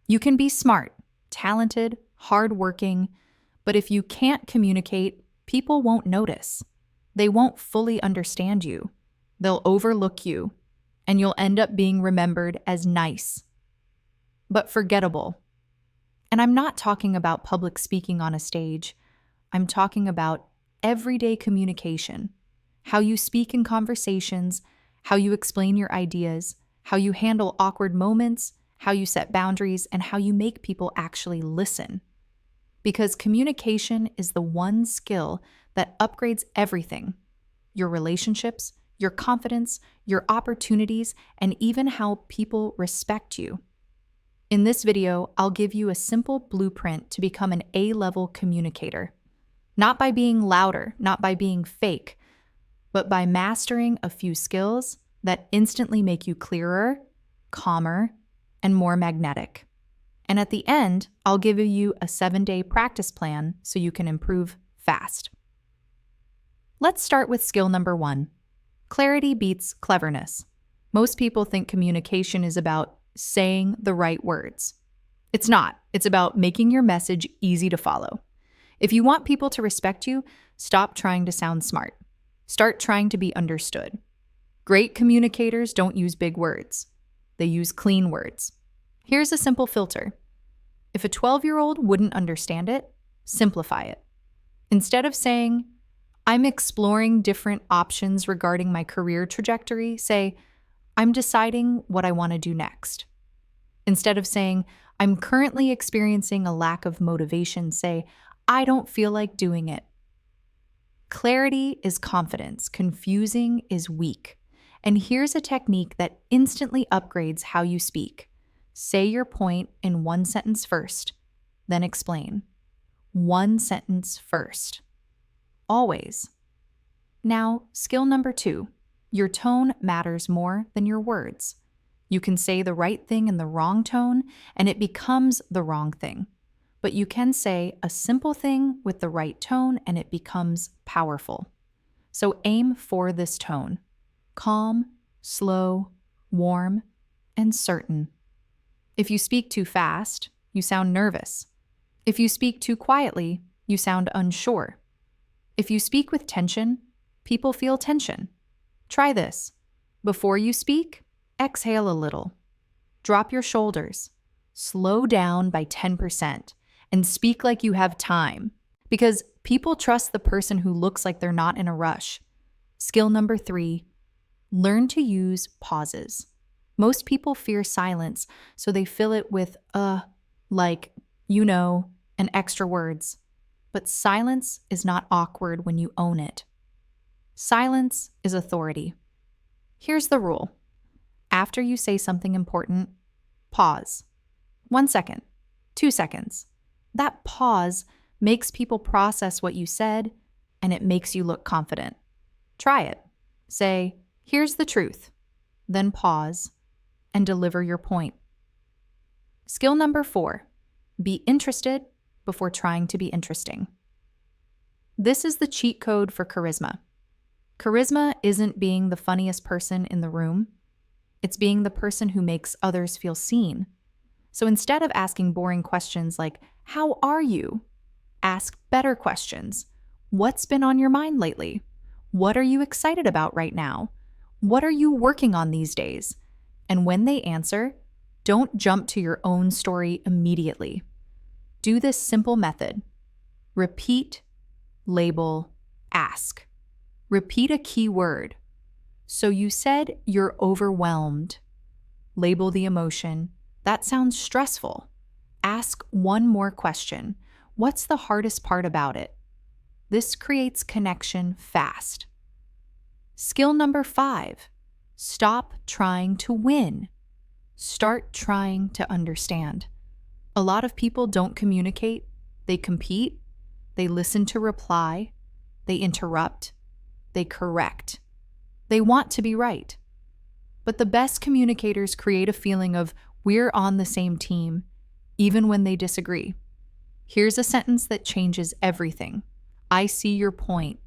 You can be smart, talented, hardworking, but if you can't communicate, people won't notice. They won't fully understand you. They'll overlook you, and you'll end up being remembered as nice, but forgettable. And I'm not talking about public speaking on a stage. I'm talking about everyday communication, how you speak in conversations, how you explain your ideas, how you handle awkward moments, how you set boundaries, and how you make people actually listen. Because communication is the one skill that upgrades everything: your relationships, your confidence, your opportunities, and even how people respect you. In this video, I'll give you a simple blueprint to become an A-level communicator. Not by being louder, not by being fake, but by mastering a few skills that instantly make you clearer, calmer, and more magnetic. And at the end, I'll give you a 7-day practice plan so you can improve fast. Let's start with skill number 1. Clarity beats cleverness. Most people think communication is about saying the right words. It's not. It's about making your message easy to follow. If you want people to respect you, stop trying to sound smart. Start trying to be understood. Great communicators don't use big words. They use clean words. Here's a simple filter. If a 12-year-old wouldn't understand it, simplify it. Instead of saying, "I'm exploring different options regarding my career trajectory," say, "I'm deciding what I want to do next." Instead of saying, "I'm currently experiencing a lack of motivation," say, "I don't feel like doing it." Clarity is confidence. Confusing is weak. And here's a technique that instantly upgrades how you speak. Say your point in one sentence first, then explain. One sentence first. Always. Now, skill number 2. Your tone matters more than your words. You can say the right thing in the wrong tone, and it becomes the wrong thing. But you can say a simple thing with the right tone, and it becomes powerful. So aim for this tone: calm, slow, warm, and certain. If you speak too fast, you sound nervous. If you speak too quietly, you sound unsure. If you speak with tension, people feel tension. Try this. Before you speak, exhale a little. Drop your shoulders. Slow down by 10% and speak like you have time, because people trust the person who looks like they're not in a rush. Skill number 3, learn to use pauses. Most people fear silence, so they fill it with like, and extra words. But silence is not awkward when you own it. Silence is authority. Here's the rule. After you say something important, pause. 1 second, 2 seconds. That pause makes people process what you said, and it makes you look confident. Try it. Say, "Here's the truth." Then pause and deliver your point. Skill number 4, be interested before trying to be interesting. This is the cheat code for charisma. Charisma isn't being the funniest person in the room. It's being the person who makes others feel seen. So instead of asking boring questions like, "How are you?" ask better questions. What's been on your mind lately? What are you excited about right now? What are you working on these days? And when they answer, don't jump to your own story immediately. Do this simple method. Repeat, label, ask. Repeat a key word. So you said you're overwhelmed. Label the emotion. That sounds stressful. Ask one more question. What's the hardest part about it? This creates connection fast. Skill number 5, stop trying to win. Start trying to understand. A lot of people don't communicate. They compete. They listen to reply. They interrupt. They correct. They want to be right. But the best communicators create a feeling of we're on the same team, even when they disagree. Here's a sentence that changes everything. I see your point.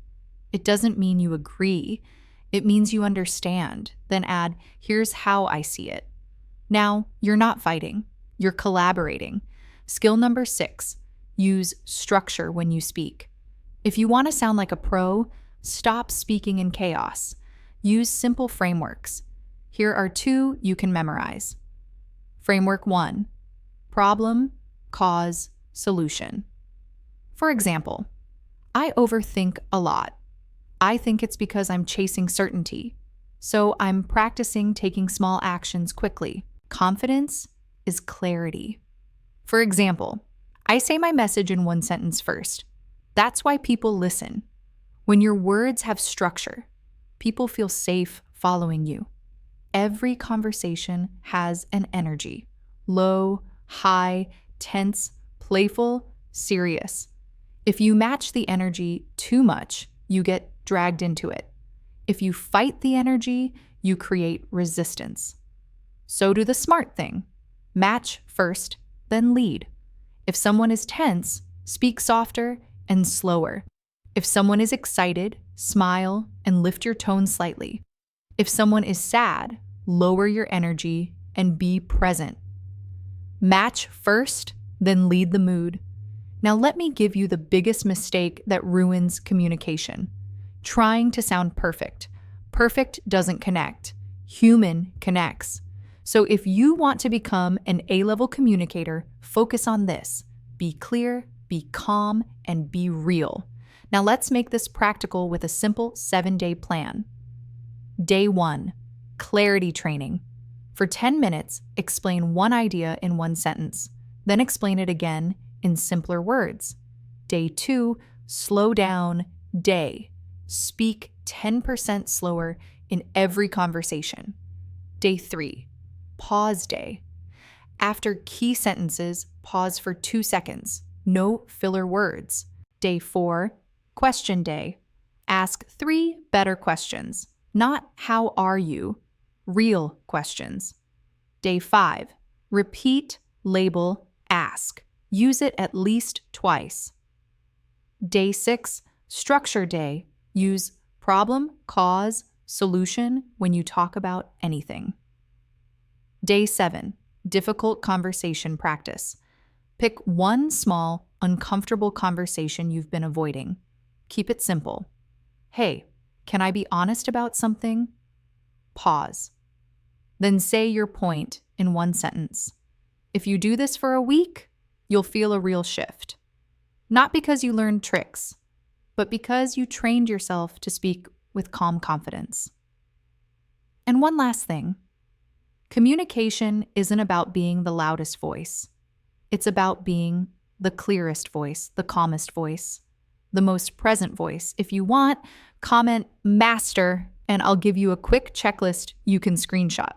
It doesn't mean you agree. It means you understand. Then add, here's how I see it. Now, you're not fighting. You're collaborating. Skill number 6, use structure when you speak. If you want to sound like a pro, stop speaking in chaos. Use simple frameworks. Here are 2 you can memorize. Framework 1, problem, cause, solution. For example, I overthink a lot. I think it's because I'm chasing certainty. So I'm practicing taking small actions quickly. Confidence is clarity. For example, I say my message in one sentence first. That's why people listen. When your words have structure, people feel safe following you. Every conversation has an energy: low, high, tense, playful, serious. If you match the energy too much, you get dragged into it. If you fight the energy, you create resistance. So do the smart thing. Match first, then lead. If someone is tense, speak softer and slower. If someone is excited, smile and lift your tone slightly. If someone is sad, lower your energy and be present. Match first, then lead the mood. Now let me give you the biggest mistake that ruins communication: trying to sound perfect. Perfect doesn't connect. Human connects. So if you want to become an A-level communicator, focus on this. Be clear, be calm, and be real. Now let's make this practical with a simple 7-day plan. Day 1, clarity training. For 10 minutes, explain one idea in one sentence, then explain it again in simpler words. Day 2, slow down day. Speak 10% slower in every conversation. Day 3, pause day. After key sentences, pause for 2 seconds. No filler words. Day 4, question day. Ask 3 better questions. Not how are you, real questions. Day 5, repeat, label, ask. Use it at least twice. Day 6, structure day. Use problem, cause, solution when you talk about anything. Day 7, difficult conversation practice. Pick one small, uncomfortable conversation you've been avoiding. Keep it simple. Hey, can I be honest about something? Pause. Then say your point in one sentence. If you do this for a week, you'll feel a real shift. Not because you learned tricks, but because you trained yourself to speak with calm confidence. And one last thing. Communication isn't about being the loudest voice. It's about being the clearest voice, the calmest voice, the most present voice. If you want, comment master, and I'll give you a quick checklist you can screenshot.